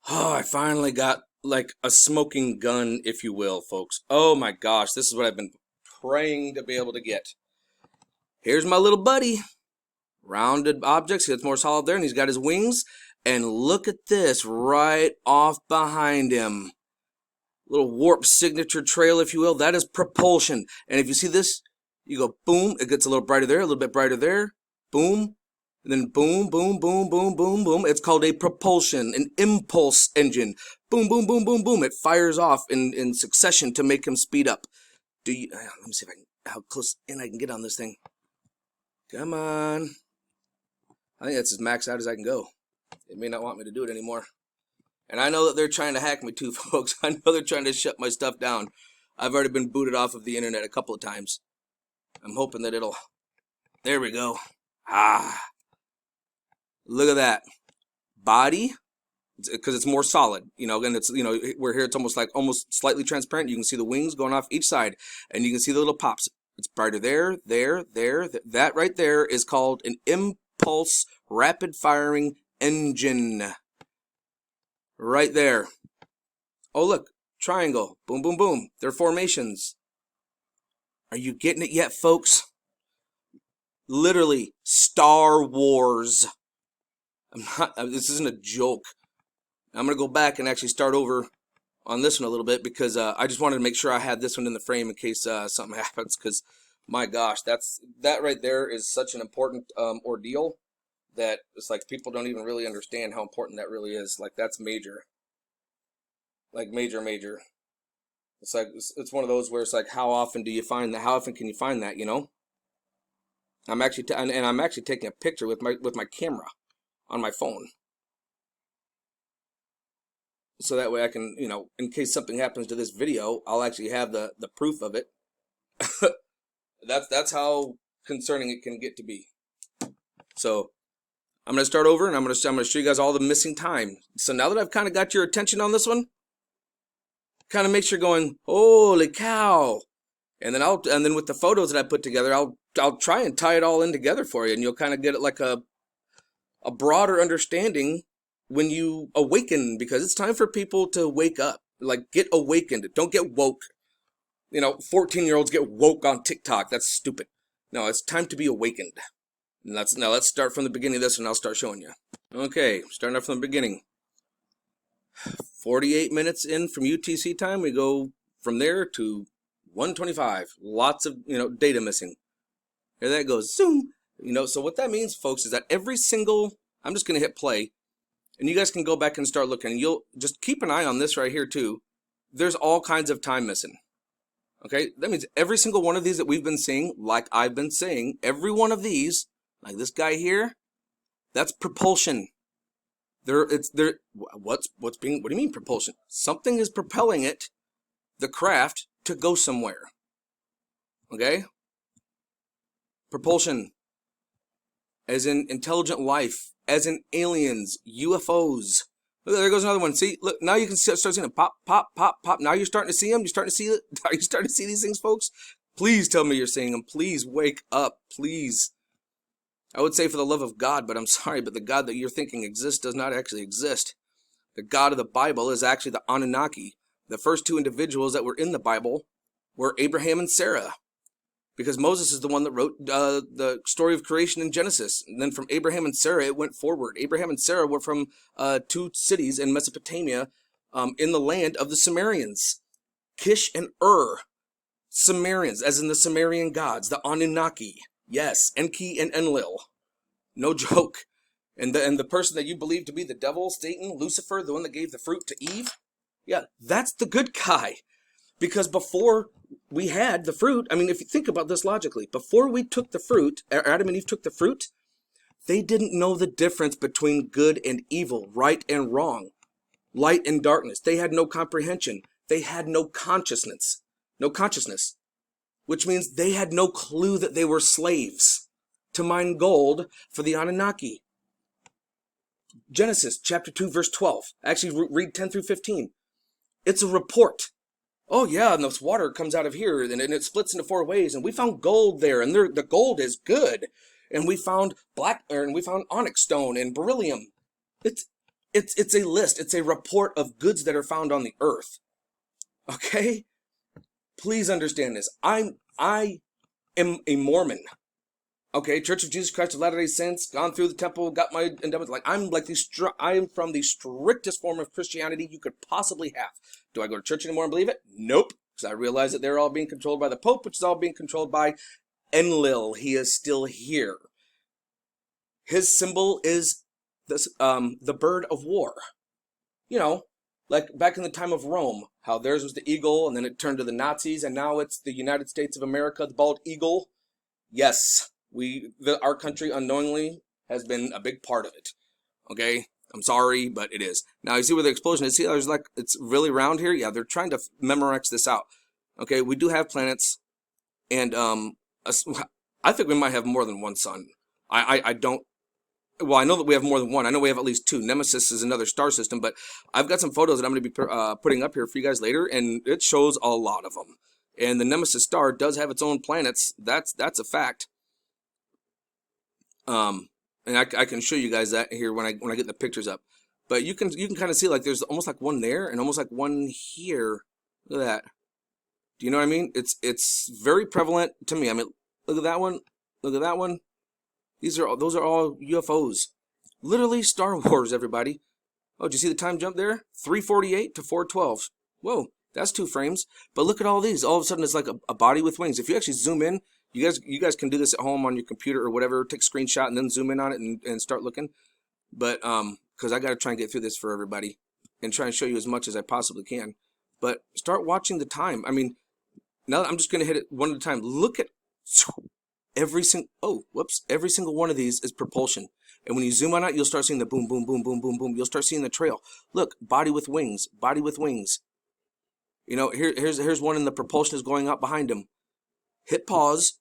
Oh, I finally got like a smoking gun, if you will, folks. Oh my gosh, this is what I've been praying to be able to get. Here's my little buddy. Rounded objects, he gets more solid there, and he's got his wings. And look at this right off behind him. Little warp signature trail, if you will. That is propulsion. And if you see this, you go boom, it gets a little brighter there, a little bit brighter there. Boom, and then boom, boom, boom, boom, boom, boom. It's called a propulsion, an impulse engine. Boom, boom, boom, boom, boom. It fires off in succession to make him speed up. Let me see if I can, how close in I can get on this thing. Come on. I think that's as maxed out as I can go. They may not want me to do it anymore. And I know that they're trying to hack me too, folks. I know they're trying to shut my stuff down. I've already been booted off of the internet a couple of times. I'm hoping that it'll... There we go. Look at that. Body, because it's more solid, and it's, where here it's almost slightly transparent. You can see the wings going off each side, and you can see the little pops. It's brighter there, there. That right there is called an impulse rapid firing engine. Right there. Oh, look, triangle. Boom, boom, boom. They're formations. Are you getting it yet, folks? Literally, Star Wars. This isn't a joke. I'm going to go back and actually start over on this one a little bit because I just wanted to make sure I had this one in the frame in case something happens, because my gosh, that right there is such an important ordeal that it's like people don't even really understand how important that really is. Like, that's major. Like, major. It's like, it's one of those where it's like, how often do you find that? How often can you find that, I'm actually, and I'm actually taking a picture with my camera on my phone. So that way I can, in case something happens to this video, I'll actually have the proof of it. That's how concerning it can get to be. So I'm going to start over, and I'm going to show you guys all the missing time. So now that I've kind of got your attention on this one, kind of makes you going, holy cow. And then with the photos that I put together, I'll try and tie it all in together for you, and you'll kind of get it like a broader understanding when you awaken, because it's time for people to wake up. Like, get awakened. Don't get woke. 14-year-olds get woke on TikTok. That's stupid. No, it's time to be awakened. And now let's start from the beginning of this, and I'll start showing you. Okay, starting off from the beginning. 48 minutes in from UTC time, we go from there to 125. Lots of, data missing. Here that goes. Zoom. So what that means, folks, is that every single, I'm just going to hit play, and you guys can go back and start looking. And you'll just keep an eye on this right here, too. There's all kinds of time missing. Okay, that means every single one of these that we've been seeing, like I've been saying, every one of these, like this guy here, that's propulsion. What do you mean propulsion? Something is propelling it, the craft, to go somewhere. Okay? Propulsion, as in intelligent life, as in aliens, UFOs. Look, there goes another one. See, look, now you can start seeing them pop, pop, pop, pop. Now you're starting to see them. You're starting to see it. Are you starting to see these things, folks? Please tell me you're seeing them. Please wake up, please. I would say for the love of God, but I'm sorry, but the God that you're thinking exists does not actually exist. The God of the Bible is actually the Anunnaki. The first two individuals that were in the Bible were Abraham and Sarah, because Moses is the one that wrote the story of creation in Genesis. And then from Abraham and Sarah, it went forward. Abraham and Sarah were from two cities in Mesopotamia in the land of the Sumerians. Kish and Ur. Sumerians, as in the Sumerian gods, the Anunnaki. Yes, Enki and Enlil. No joke. And the person that you believe to be the devil, Satan, Lucifer, the one that gave the fruit to Eve, yeah, that's the good guy. Because before we had the fruit, I mean, if you think about this logically, before we took the fruit, Adam and Eve took the fruit, they didn't know the difference between good and evil, right and wrong, light and darkness. They had no comprehension. They had no consciousness, which means they had no clue that they were slaves to mine gold for the Anunnaki. Genesis chapter 2, verse 12. Actually, read 10 through 15. It's a report. Oh yeah, and this water comes out of here, and it splits into 4 ways, and we found gold there, and the gold is good, and we found onyx stone and beryllium. It's a list. It's a report of goods that are found on the earth. Okay? Please understand this. I am a Mormon. Okay, Church of Jesus Christ of Latter-day Saints, gone through the temple, got my endowments. Like I am from the strictest form of Christianity you could possibly have. Do I go to church anymore and believe it? Nope, because I realize that they're all being controlled by the Pope, which is all being controlled by Enlil. He is still here. His symbol is this, the bird of war. You know, like back in the time of Rome, how theirs was the eagle, and then it turned to the Nazis, and now it's the United States of America, the bald eagle. Yes. Our country unknowingly has been a big part of it. Okay, I'm sorry, but it is. Now you see where the explosion is. See, there's like it's really round here. Yeah, they're trying to Memorex this out. Okay, we do have planets, and I think we might have more than one sun. I don't. Well, I know that we have more than one. I know we have at least two. Nemesis is another star system, but I've got some photos that I'm going to be putting up here for you guys later, and it shows a lot of them. And the Nemesis star does have its own planets. That's a fact. And I can show you guys that here when I get the pictures up. But you can kind of see like there's almost like one there and almost like one here. Look at that. Do you know what I mean? It's very prevalent to me. I mean, look at that one. Look at that one. Those are all UFOs. Literally Star Wars, everybody. Oh, did you see the time jump there? 3:48 to 4:12. Whoa, that's 2 frames. But look at all these. All of a sudden, it's like a body with wings. If you actually zoom in. You guys can do this at home on your computer or whatever. Take a screenshot and then zoom in on it and start looking. But because I got to try and get through this for everybody and try and show you as much as I possibly can. But start watching the time. I mean, now I'm just going to hit it one at a time. Look at every single one of these is propulsion. And when you zoom on it, you'll start seeing the boom, boom, boom, boom, boom, boom. You'll start seeing the trail. Look, body with wings, body with wings. You know, here's one and the propulsion is going up behind him. Hit pause.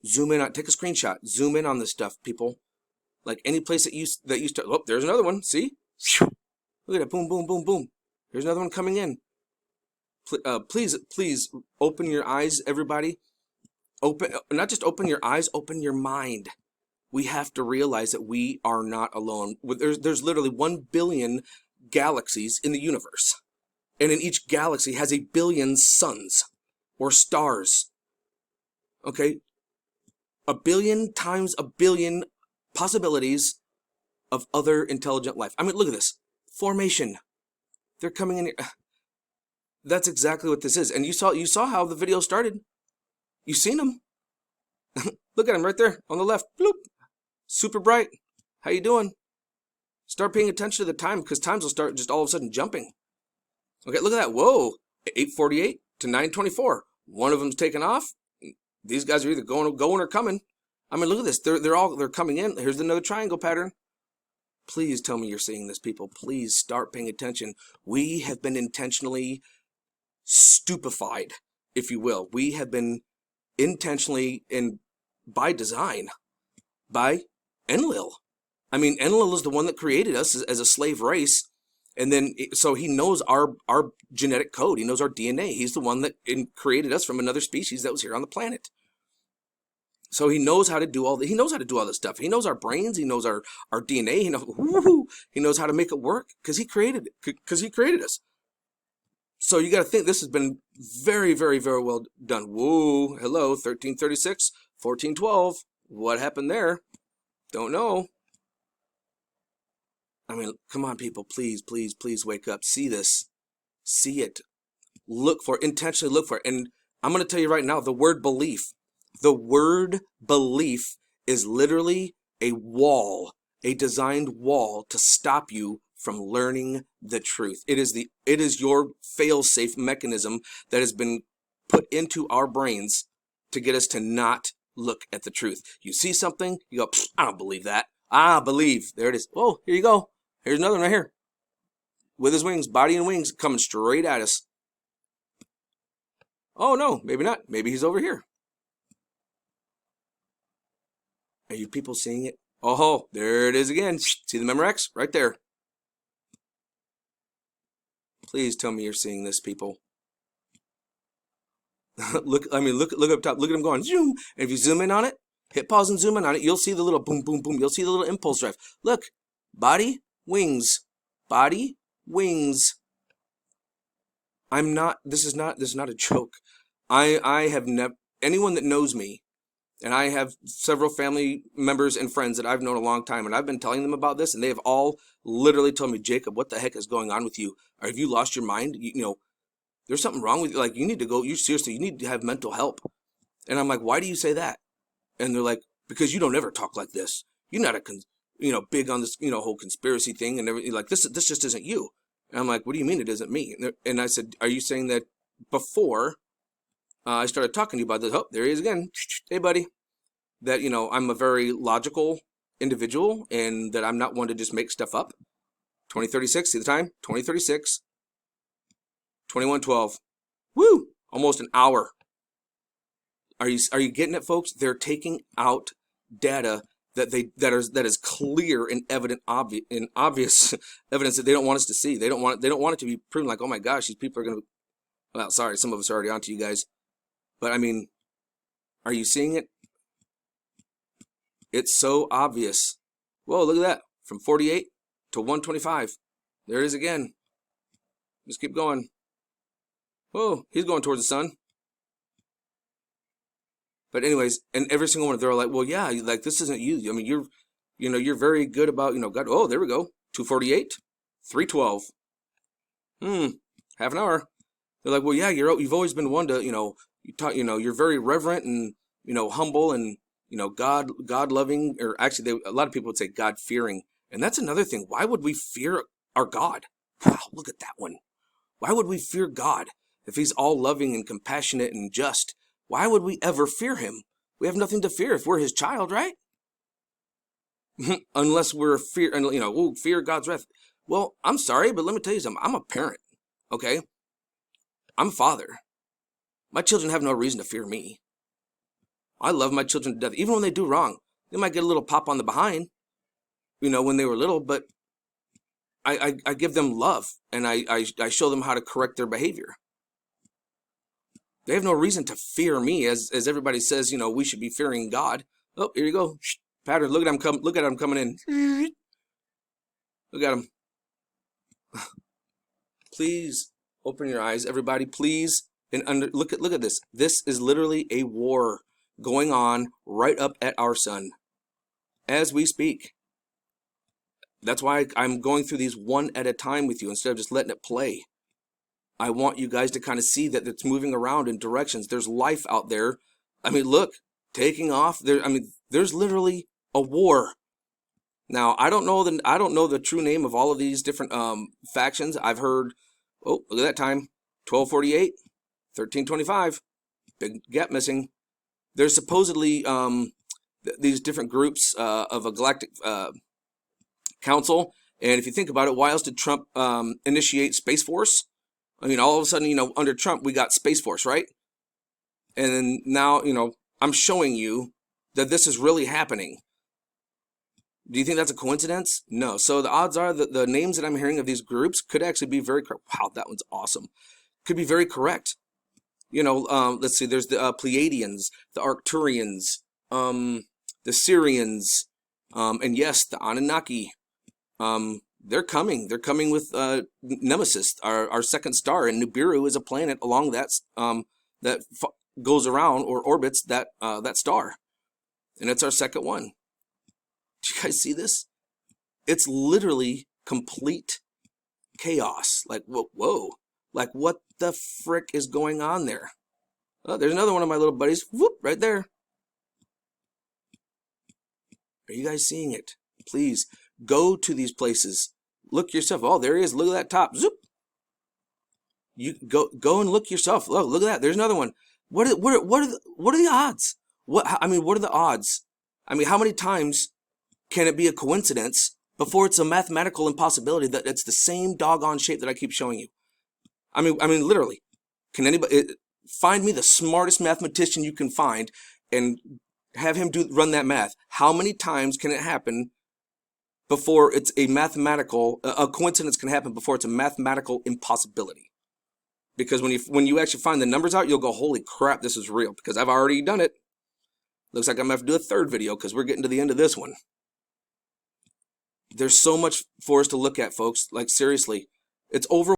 Zoom in on, take a screenshot. Zoom in on this stuff, people. Like any place that you start. Oh, there's another one. See? Look at that. Boom, boom, boom, boom. There's another one coming in. Please open your eyes, everybody. Not just open your eyes, open your mind. We have to realize that we are not alone. There's literally 1 billion galaxies in the universe. And in each galaxy has 1 billion suns or stars. Okay? 1 billion times 1 billion possibilities of other intelligent life. I mean, look at this. Formation. They're coming in here. That's exactly what this is. And you saw how the video started. You seen them. Look at him right there on the left. Bloop. Super bright. How you doing? Start paying attention to the time because times will start just all of a sudden jumping. Okay, look at that. Whoa. 8:48 to 9:24. One of them's taken off. These guys are either going or coming. I mean, look at this. They're coming in. Here's another triangle pattern. Please tell me you're seeing this, people. Please start paying attention. We have been intentionally stupefied, if you will. We have been intentionally and by design by Enlil. I mean, Enlil is the one that created us as a slave race. And then, so he knows our genetic code. He knows our DNA. He's the one that created us from another species that was here on the planet. So he knows how to do all he knows how to do all this stuff. He knows our brains. He knows our DNA. He knows how to make it work because he created it. Because he created us. So you got to think this has been very, very, very well done. Whoa, hello, 1336, 1412. What happened there? Don't know. I mean, come on, people, please, please, please wake up. See this. See it. Look for it. Intentionally look for it. And I'm going to tell you right now, the word belief is literally a wall, a designed wall to stop you from learning the truth. It is your fail-safe mechanism that has been put into our brains to get us to not look at the truth. You see something, you go, I don't believe that. I believe. There it is. Oh, here you go. Here's another one right here. With his wings, body and wings, coming straight at us. Oh, no, maybe not. Maybe he's over here. Are you people seeing it? Oh, there it is again. See the Memorex? Right there. Please tell me you're seeing this, people. Look up top. Look at him going, zoom. And if you zoom in on it, hit pause and zoom in on it, you'll see the little boom, boom, boom. You'll see the little impulse drive. Look, body, wings. body, wings. This is not a joke. I have never, anyone that knows me, and I have several family members and friends that I've known a long time, and I've been telling them about this, and they have all literally told me, Jacob, what the heck is going on with you? Or have you lost your mind? You know, there's something wrong with you. Like, you need to go, you need to have mental help. And I'm like, why do you say that? And they're like, because you don't ever talk like this. You're not big on this, whole conspiracy thing and everything. Like, this just isn't you. And I'm like, what do you mean it isn't me? And I said, are you saying that before I started talking to you about this? Oh, there he is again. Hey, buddy. That, I'm a very logical individual and that I'm not one to just make stuff up. 2036, see the time? 2036, 21:12. Woo! Almost an hour. Are you getting it, folks? They're taking out data that is clear and evident, obvious evidence that they don't want us to see. They don't want it to be proven. Like, oh my gosh, these people are gonna. Well, sorry, some of us are already onto you guys, but I mean, are you seeing it? It's so obvious. Whoa, look at that! From 48 to 125. There it is again. Just keep going. Whoa, he's going towards the sun. But anyways, and every single one, they're like, well, yeah, like, this isn't you. I mean, you're very good about, God. Oh, there we go. 248, 312. Half an hour. They're like, well, yeah, you've always been one to, you're very reverent and, humble and, God loving, or actually, a lot of people would say God fearing. And that's another thing. Why would we fear our God? Wow, look at that one. Why would we fear God if he's all loving and compassionate and just? Why would we ever fear him? We have nothing to fear if we're his child, right? Unless we're fear God's wrath. Well, I'm sorry, but let me tell you something. I'm a parent, okay? I'm a father. My children have no reason to fear me. I love my children to death. Even when they do wrong, they might get a little pop on the behind, when they were little, but I give them love, and I show them how to correct their behavior. They have no reason to fear me, as everybody says, we should be fearing God. Oh, here you go. Pattern, look at him coming in. Look at him. Please open your eyes, everybody, please. And look at this. This is literally a war going on right up at our sun as we speak. That's why I'm going through these one at a time with you instead of just letting it play. I want you guys to kind of see that it's moving around in directions. There's life out there. I mean, look, taking off. There's literally a war. Now, I don't know the true name of all of these different factions. I've heard. Oh, look at that time, 12:48, 13:25. Big gap missing. There's supposedly these different groups of a galactic council. And if you think about it, why else did Trump initiate Space Force? I mean, all of a sudden, under Trump, we got Space Force, right? And then now, I'm showing you that this is really happening. Do you think that's a coincidence? No. So the odds are that the names that I'm hearing of these groups could actually be very correct. Wow, that one's awesome. Could be very correct. Let's see, there's the Pleiadians, the Arcturians, the Syrians, and yes, the Anunnaki. They're coming. They're coming with Nemesis, our second star, and Nibiru is a planet along that goes around or orbits that star, and it's our second one. Do you guys see this? It's literally complete chaos. Like whoa, like what the frick is going on there? Oh, there's another one of my little buddies. Whoop, right there. Are you guys seeing it? Please. Go to these places. Look yourself. Oh, there he is. Look at that top. Zoop. You go and look yourself. Look at that. There's another one. What are the odds? What are the odds? I mean, how many times can it be a coincidence before it's a mathematical impossibility that it's the same doggone shape that I keep showing you? I mean, literally. Can anybody find me the smartest mathematician you can find and have him run that math? How many times can it happen before it's a coincidence can happen before it's a mathematical impossibility? Because when you actually find the numbers out, you'll go, holy crap, this is real, because I've already done it. Looks like I'm going to have to do a third video because we're getting to the end of this one. There's so much for us to look at, folks. Like, seriously, it's over.